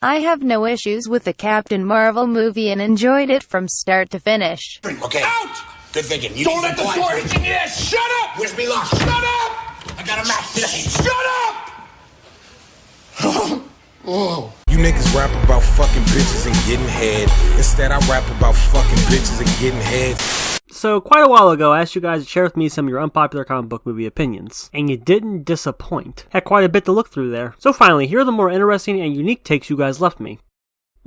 I have no issues with the Captain Marvel movie and enjoyed it from start to finish. Okay. Out! Good thinking. You Don't need let the some door quiet. hit you in the ass! Shut up! Where's me lock? Shut up! I got a match today. Shut up! You niggas rap about fucking bitches and getting head. Instead, I rap about fucking bitches and getting head. So, quite a while ago, I asked you guys to share with me some of your unpopular comic book movie opinions, and you didn't disappoint. Had quite a bit to look through there. So finally, here are the more interesting and unique takes you guys left me.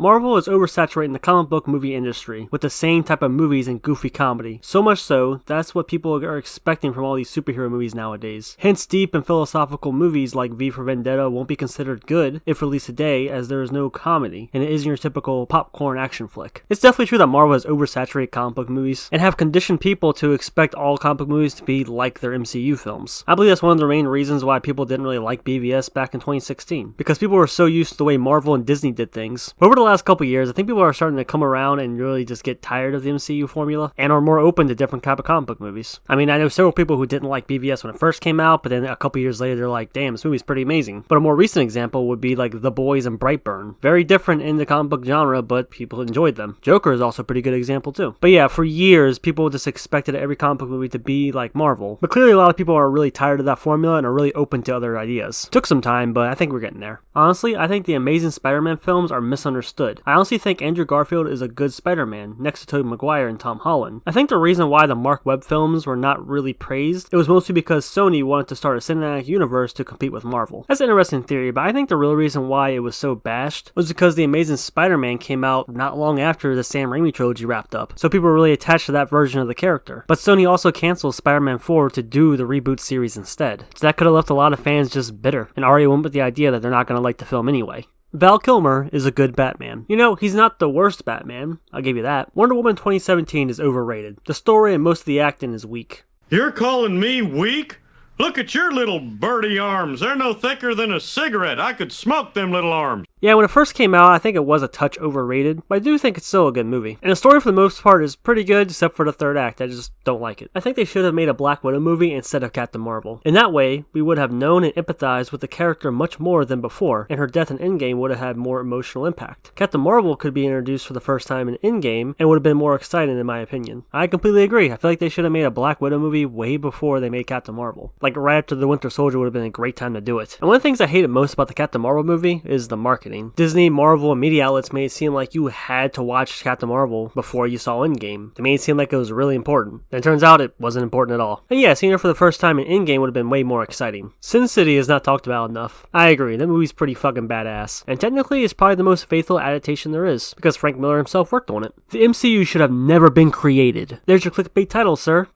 Marvel is oversaturating the comic book movie industry with the same type of movies and goofy comedy. So much so, that's what people are expecting from all these superhero movies nowadays. Hence, deep and philosophical movies like V for Vendetta won't be considered good if released today, as there is no comedy, and it isn't your typical popcorn action flick. It's definitely true that Marvel has oversaturated comic book movies, and have conditioned people to expect all comic book movies to be like their MCU films. I believe that's one of the main reasons why people didn't really like BVS back in 2016, because people were so used to the way Marvel and Disney did things. Over the last couple years, I think people are starting to come around and really just get tired of the MCU formula and are more open to different type of comic book movies. I mean, I know several people who didn't like BVS when it first came out, but then a couple years later they're like, damn, this movie's pretty amazing. But a more recent example would be like The Boys and Brightburn. Very different in the comic book genre, but people enjoyed them. Joker is also a pretty good example too. But yeah, for years, people just expected every comic book movie to be like Marvel. But clearly a lot of people are really tired of that formula and are really open to other ideas. Took some time, but I think we're getting there. Honestly, I think the Amazing Spider-Man films are misunderstood. I honestly think Andrew Garfield is a good Spider-Man, next to Tobey Maguire and Tom Holland. I think the reason why the Mark Webb films were not really praised, it was mostly because Sony wanted to start a cinematic universe to compete with Marvel. That's an interesting theory, but I think the real reason why it was so bashed was because the Amazing Spider-Man came out not long after the Sam Raimi trilogy wrapped up, so people were really attached to that version of the character. But Sony also canceled Spider-Man 4 to do the reboot series instead, so that could have left a lot of fans just bitter, and already went with the idea that they're not going to like the film anyway. Val Kilmer is a good Batman. You know, he's not the worst Batman, I'll give you that. Wonder Woman 2017 is overrated. The story and most of the acting is weak. You're calling me weak? Look at your little birdie arms. They're no thicker than a cigarette. I could smoke them little arms. Yeah, when it first came out, I think it was a touch overrated, but I do think it's still a good movie. And the story for the most part is pretty good, except for the third act. I just don't like it. I think they should have made a Black Widow movie instead of Captain Marvel. In that way, we would have known and empathized with the character much more than before, and her death in Endgame would have had more emotional impact. Captain Marvel could be introduced for the first time in Endgame, and would have been more exciting in my opinion. I completely agree. I feel like they should have made a Black Widow movie way before they made Captain Marvel. Like right after the Winter Soldier would have been a great time to do it. And one of the things I hated most about the Captain Marvel movie is the marketing. Disney, Marvel, and media outlets made it seem like you had to watch Captain Marvel before you saw Endgame. They made it seem like it was really important. And it turns out it wasn't important at all. And yeah, seeing her for the first time in Endgame would have been way more exciting. Sin City is not talked about enough. I agree, that movie's pretty fucking badass. And technically it's probably the most faithful adaptation there is, because Frank Miller himself worked on it. The MCU should have never been created. There's your clickbait title, sir.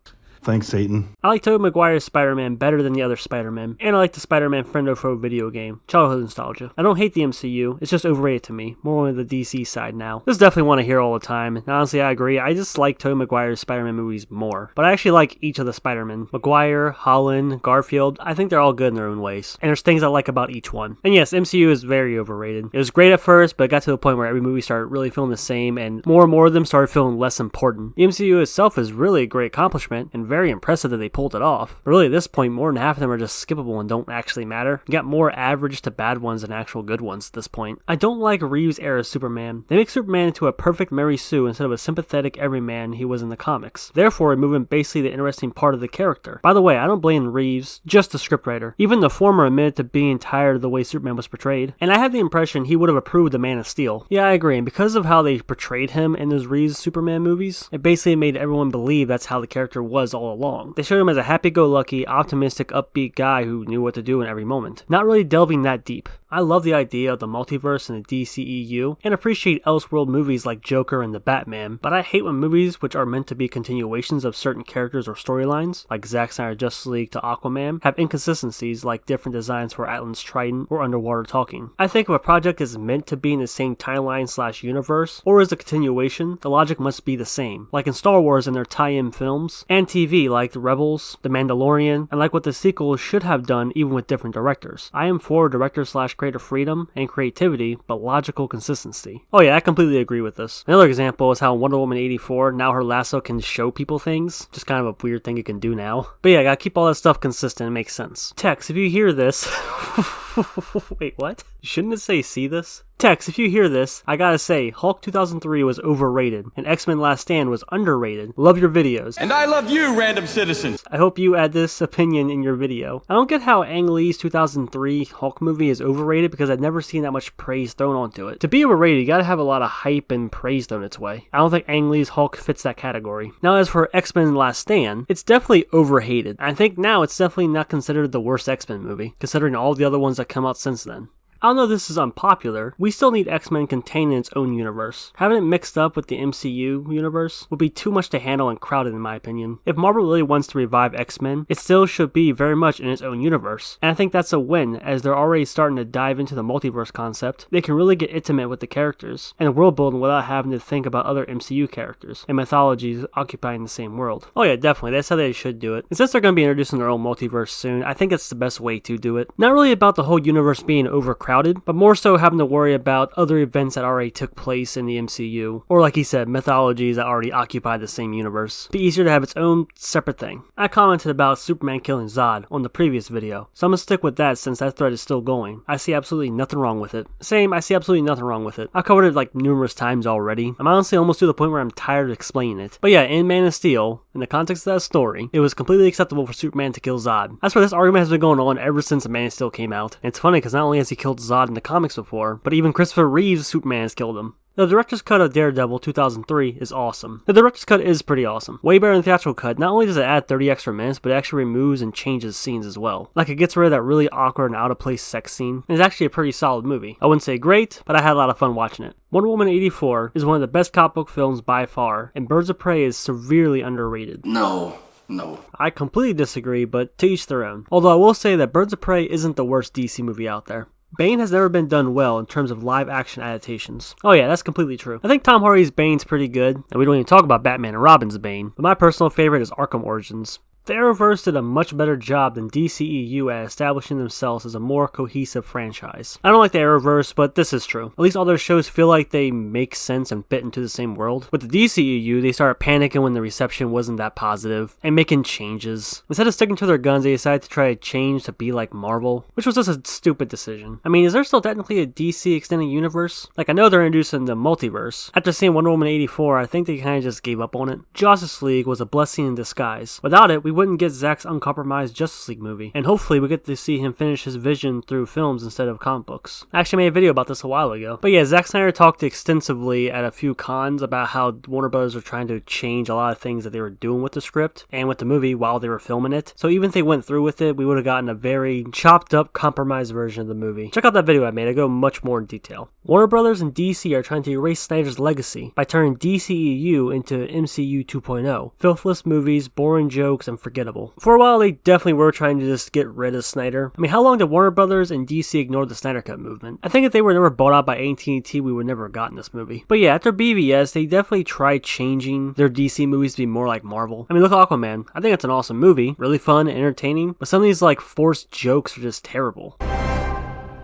Thanks, Satan. I like Tobey Maguire's Spider-Man better than the other Spider-Man, and I like the Spider-Man Friendo Foe video game. Childhood nostalgia. I don't hate the MCU, it's just overrated to me, more on the DC side now. This is definitely one I hear all the time, and honestly I agree, I just like Tobey Maguire's Spider-Man movies more. But I actually like each of the Spider-Man. Maguire, Holland, Garfield, I think they're all good in their own ways, and there's things I like about each one. And yes, MCU is very overrated. It was great at first, but it got to the point where every movie started really feeling the same, and more of them started feeling less important. The MCU itself is really a great accomplishment, and very impressive that they pulled it off. But really at this point, more than half of them are just skippable and don't actually matter. You got more average to bad ones than actual good ones at this point. I don't like Reeves' era Superman. They make Superman into a perfect Mary Sue instead of a sympathetic everyman he was in the comics, therefore removing basically the interesting part of the character. By the way, I don't blame Reeves, just the scriptwriter. Even the former admitted to being tired of the way Superman was portrayed, and I have the impression he would have approved the Man of Steel. Yeah, I agree, and because of how they portrayed him in those Reeves Superman movies, it basically made everyone believe that's how the character was all along. They showed him as a happy-go-lucky, optimistic, upbeat guy who knew what to do in every moment, not really delving that deep. I love the idea of the multiverse and the DCEU, and appreciate Elseworld movies like Joker and The Batman, but I hate when movies which are meant to be continuations of certain characters or storylines, like Zack Snyder's Justice League to Aquaman, have inconsistencies like different designs for Atlan's Trident or underwater talking. I think if a project is meant to be in the same timeline/universe, or is a continuation, the logic must be the same, like in Star Wars and their tie-in films, and TV like The Rebels, The Mandalorian, and like what the sequels should have done even with different directors. I am for director/creator freedom and creativity, but logical consistency. Oh yeah, I completely agree with this. Another example is how Wonder Woman 84, now her lasso can show people things. Just kind of a weird thing it can do now. But yeah, I gotta keep all that stuff consistent and make sense. Tex, if you hear this, Wait, what? Shouldn't it say see this? Tex, if you hear this, I gotta say, Hulk 2003 was overrated, and X-Men Last Stand was underrated. Love your videos. And I love you, random citizens. I hope you add this opinion in your video. I don't get how Ang Lee's 2003 Hulk movie is overrated because I've never seen that much praise thrown onto it. To be overrated, you gotta have a lot of hype and praise thrown its way. I don't think Ang Lee's Hulk fits that category. Now as for X-Men Last Stand, it's definitely overhated. I think now it's definitely not considered the worst X-Men movie, considering all the other ones that come out since then. I don't know if this is unpopular, we still need X-Men contained in its own universe. Having it mixed up with the MCU universe would be too much to handle and crowded in my opinion. If Marvel really wants to revive X-Men, it still should be very much in its own universe. And I think that's a win, as they're already starting to dive into the multiverse concept. They can really get intimate with the characters, and world building without having to think about other MCU characters and mythologies occupying the same world. Oh yeah, definitely, that's how they should do it. And since they're going to be introducing their own multiverse soon, I think it's the best way to do it. Not really about the whole universe being overcrowded, but more so having to worry about other events that already took place in the MCU, or like he said, mythologies that already occupy the same universe. It'd be easier to have its own separate thing. I commented about Superman killing Zod on the previous video, so I'm gonna stick with that since that thread is still going. I see absolutely nothing wrong with it. Same, I see absolutely nothing wrong with it. I've covered it like numerous times already. I'm honestly almost to the point where I'm tired of explaining it. But yeah, in Man of Steel, in the context of that story, it was completely acceptable for Superman to kill Zod. That's where this argument has been going on ever since Man of Steel came out. And it's funny because not only has he killed Zod in the comics before, but even Christopher Reeve's Superman has killed him. The director's cut of Daredevil 2003 is awesome. The director's cut is pretty awesome. Way better than the theatrical cut. Not only does it add 30 extra minutes, but it actually removes and changes scenes as well. Like it gets rid of that really awkward and out of place sex scene. And it's actually a pretty solid movie. I wouldn't say great, but I had a lot of fun watching it. Wonder Woman 84 is one of the best comic book films by far, and Birds of Prey is severely underrated. No. I completely disagree, but to each their own. Although I will say that Birds of Prey isn't the worst DC movie out there. Bane has never been done well in terms of live action adaptations. Oh yeah, that's completely true. I think Tom Hardy's Bane's pretty good, and we don't even talk about Batman and Robin's Bane, but my personal favorite is Arkham Origins. The Arrowverse did a much better job than DCEU at establishing themselves as a more cohesive franchise. I don't like the Arrowverse, but this is true. At least all their shows feel like they make sense and fit into the same world. With the DCEU, they started panicking when the reception wasn't that positive, and making changes. Instead of sticking to their guns, they decided to try to change to be like Marvel, which was just a stupid decision. I mean, is there still technically a DC extended universe? Like, I know they're introducing the multiverse. After seeing Wonder Woman 84, I think they kind of just gave up on it. Justice League was a blessing in disguise. Without it, we wouldn't get Zack's uncompromised Justice League movie, and hopefully we get to see him finish his vision through films instead of comic books. I actually made a video about this a while ago. But yeah, Zack Snyder talked extensively at a few cons about how Warner Bros. Were trying to change a lot of things that they were doing with the script and with the movie while they were filming it. So even if they went through with it, we would have gotten a very chopped up, compromised version of the movie. Check out that video I made, I go much more in detail. Warner Bros. And DC are trying to erase Snyder's legacy by turning DCEU into MCU 2.0. Filthless movies, boring jokes, and forgettable. For a while, they definitely were trying to just get rid of Snyder. I mean, how long did Warner Brothers and DC ignore the Snyder Cut movement? I think if they were never bought out by AT&T, we would never have gotten this movie. But yeah, after BVS, they definitely tried changing their DC movies to be more like Marvel. I mean, look at Aquaman. I think it's an awesome movie. Really fun and entertaining. But some of these, like, forced jokes are just terrible.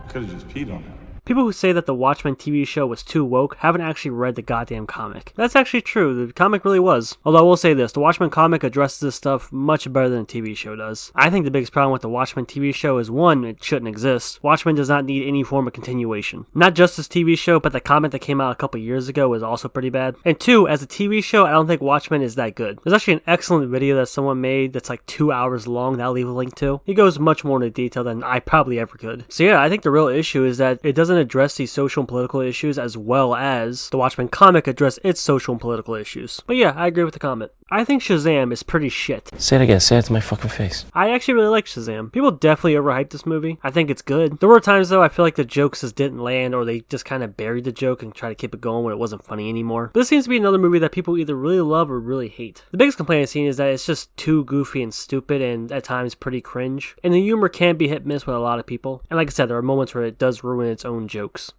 Could have just peed on it. People who say that the Watchmen TV show was too woke haven't actually read the goddamn comic. That's actually true, the comic really was. Although I will say this, the Watchmen comic addresses this stuff much better than the TV show does. I think the biggest problem with the Watchmen TV show is one, it shouldn't exist. Watchmen does not need any form of continuation. Not just this TV show, but the comic that came out a couple years ago was also pretty bad. And two, as a TV show, I don't think Watchmen is that good. There's actually an excellent video that someone made that's like 2 hours long that I'll leave a link to. It goes much more into detail than I probably ever could. So yeah, I think the real issue is that it doesn't address these social and political issues as well as the Watchmen comic address its social and political issues. But yeah, I agree with the comment. I think Shazam is pretty shit. Say it again, say it to my fucking face. I actually really like Shazam. People definitely overhyped this movie. I think it's good. There were times though I feel like the jokes just didn't land, or they just kind of buried the joke and tried to keep it going when it wasn't funny anymore. But this seems to be another movie that people either really love or really hate. The biggest complaint I've seen is that it's just too goofy and stupid and at times pretty cringe. And the humor can be hit and miss with a lot of people. And like I said, there are moments where it does ruin its own jokes.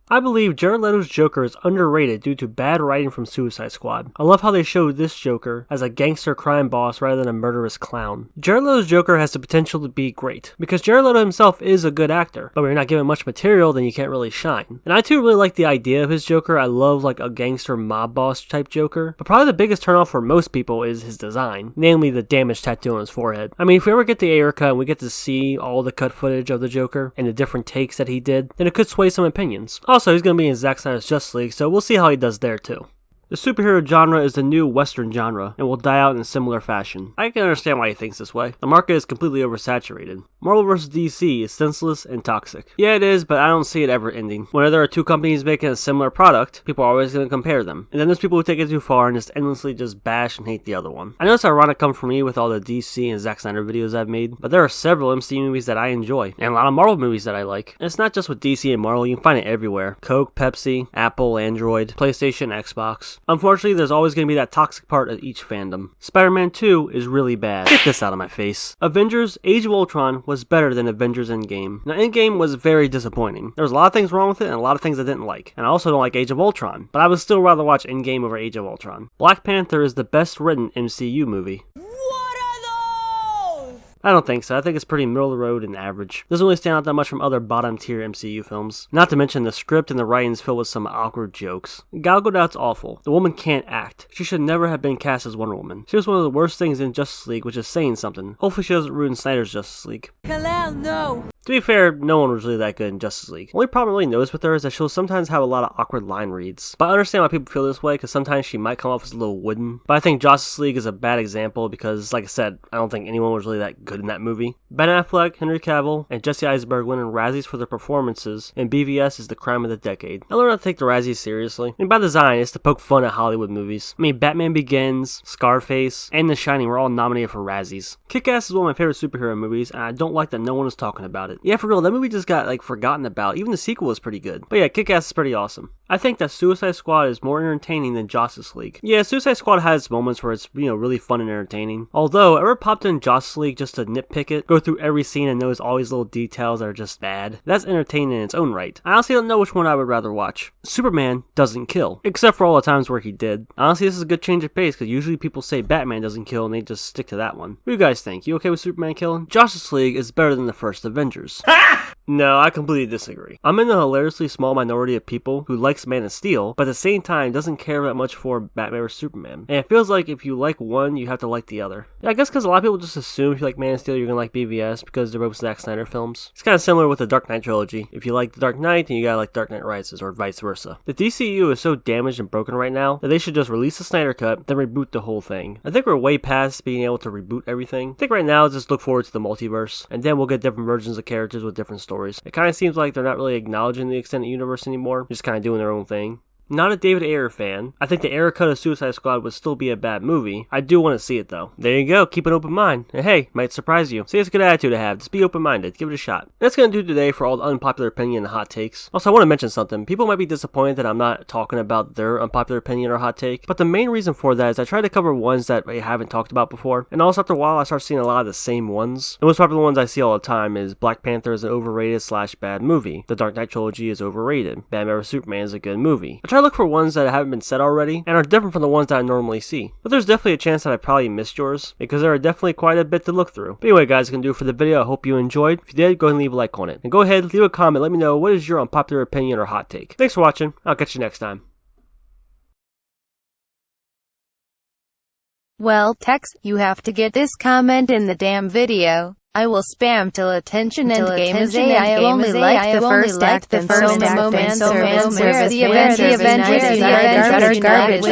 I believe Jared Leto's Joker is underrated due to bad writing from Suicide Squad. I love how they showed this Joker as a gangster crime boss rather than a murderous clown. Jared Leto's Joker has the potential to be great, because Jared Leto himself is a good actor, but when you're not given much material, then you can't really shine. And I too really like the idea of his Joker. I love like a gangster mob boss type Joker, but probably the biggest turnoff for most people is his design, namely the damaged tattoo on his forehead. I mean, if we ever get the Ayer cut and we get to see all the cut footage of the Joker and the different takes that he did, then it could sway some opinions. Also, he's going to be in Zack Snyder's Justice League, so we'll see how he does there too. The superhero genre is the new Western genre and will die out in a similar fashion. I can understand why he thinks this way. The market is completely oversaturated. Marvel vs. DC is senseless and toxic. Yeah, it is, but I don't see it ever ending. Whenever there are two companies making a similar product, people are always going to compare them. And then there's people who take it too far and just endlessly just bash and hate the other one. I know it's ironic coming from me with all the DC and Zack Snyder videos I've made, but there are several MCU movies that I enjoy, and a lot of Marvel movies that I like. And it's not just with DC and Marvel, you can find it everywhere. Coke, Pepsi, Apple, Android, PlayStation, Xbox. Unfortunately, there's always going to be that toxic part of each fandom. Spider-Man 2 is really bad. Get this out of my face. Avengers Age of Ultron was better than Avengers Endgame. Now, Endgame was very disappointing. There was a lot of things wrong with it and a lot of things I didn't like. And I also don't like Age of Ultron, but I would still rather watch Endgame over Age of Ultron. Black Panther is the best written MCU movie. I don't think so. I think it's pretty middle of the road and average. Doesn't really stand out that much from other bottom tier MCU films. Not to mention the script and the writing's filled with some awkward jokes. Gal Gadot's awful. The woman can't act. She should never have been cast as Wonder Woman. She was one of the worst things in Justice League, which is saying something. Hopefully she doesn't ruin Snyder's Justice League. No. To be fair, no one was really that good in Justice League. Only problem I really noticed with her is that she'll sometimes have a lot of awkward line reads. But I understand why people feel this way, because sometimes she might come off as a little wooden. But I think Justice League is a bad example because, like I said, I don't think anyone was really that good in that movie. Ben Affleck, Henry Cavill, and Jesse Eisenberg winning Razzies for their performances, and BVS is the crime of the decade. I learned not to take the Razzies seriously. I mean, by design, it's to poke fun at Hollywood movies. I mean, Batman Begins, Scarface, and The Shining were all nominated for Razzies. Kick-Ass is one of my favorite superhero movies, and I don't like that no one is talking about it. Yeah, for real, that movie just got, forgotten about. Even the sequel was pretty good. But yeah, Kick-Ass is pretty awesome. I think that Suicide Squad is more entertaining than Justice League. Yeah, Suicide Squad has moments where it's, really fun and entertaining. Although, ever popped in Justice League just to nitpick it, go through every scene and notice all these little details that are just bad? That's entertaining in its own right. I honestly don't know which one I would rather watch. Superman doesn't kill. Except for all the times where he did. Honestly, this is a good change of pace, because usually people say Batman doesn't kill and they just stick to that one. What do you guys think? You okay with Superman killing? Justice League is better than the first Avengers. No, I completely disagree. I'm in the hilariously small minority of people who likes Man of Steel, but at the same time doesn't care that much for Batman or Superman. And it feels like if you like one, you have to like the other. Yeah, I guess because a lot of people just assume if you like Man of Steel, you're gonna like BVS because they're both Zack Snyder films. It's kind of similar with the Dark Knight trilogy. If you like The Dark Knight, then you gotta like Dark Knight Rises, or vice versa. The DCEU is so damaged and broken right now that they should just release the Snyder Cut, then reboot the whole thing. I think we're way past being able to reboot everything. I think right now, just look forward to the multiverse, and then we'll get different versions of characters with different stories. It kind of seems like they're not really acknowledging the extended universe anymore, just kind of doing their own thing. Not a David Ayer fan. I think the Ayer cut of Suicide Squad would still be a bad movie. I do want to see it though. There you go, keep an open mind. And hey, might surprise you. See, it's a good attitude to have. Just be open-minded. Give it a shot. That's going to do today for all the unpopular opinion and hot takes. Also, I want to mention something. People might be disappointed that I'm not talking about their unpopular opinion or hot take, but the main reason for that is I try to cover ones that I haven't talked about before, and also after a while I start seeing a lot of the same ones. The most popular ones I see all the time is Black Panther is an overrated / bad movie. The Dark Knight trilogy is overrated. Batman vs Superman is a good movie. I try to look for ones that haven't been said already and are different from the ones that I normally see. But there's definitely a chance that I probably missed yours, because there are definitely quite a bit to look through. But anyway guys, that's gonna do it for the video. I hope you enjoyed. If you did, go ahead and leave a like on it. And go ahead, leave a comment, let me know what is your unpopular opinion or hot take. Thanks for watching. I'll catch you next time. Well, Tex, you have to get this comment in the damn video. I will spam till attention endgame is A. I only like the first act, the first moment, where the Avengers unite, garbage,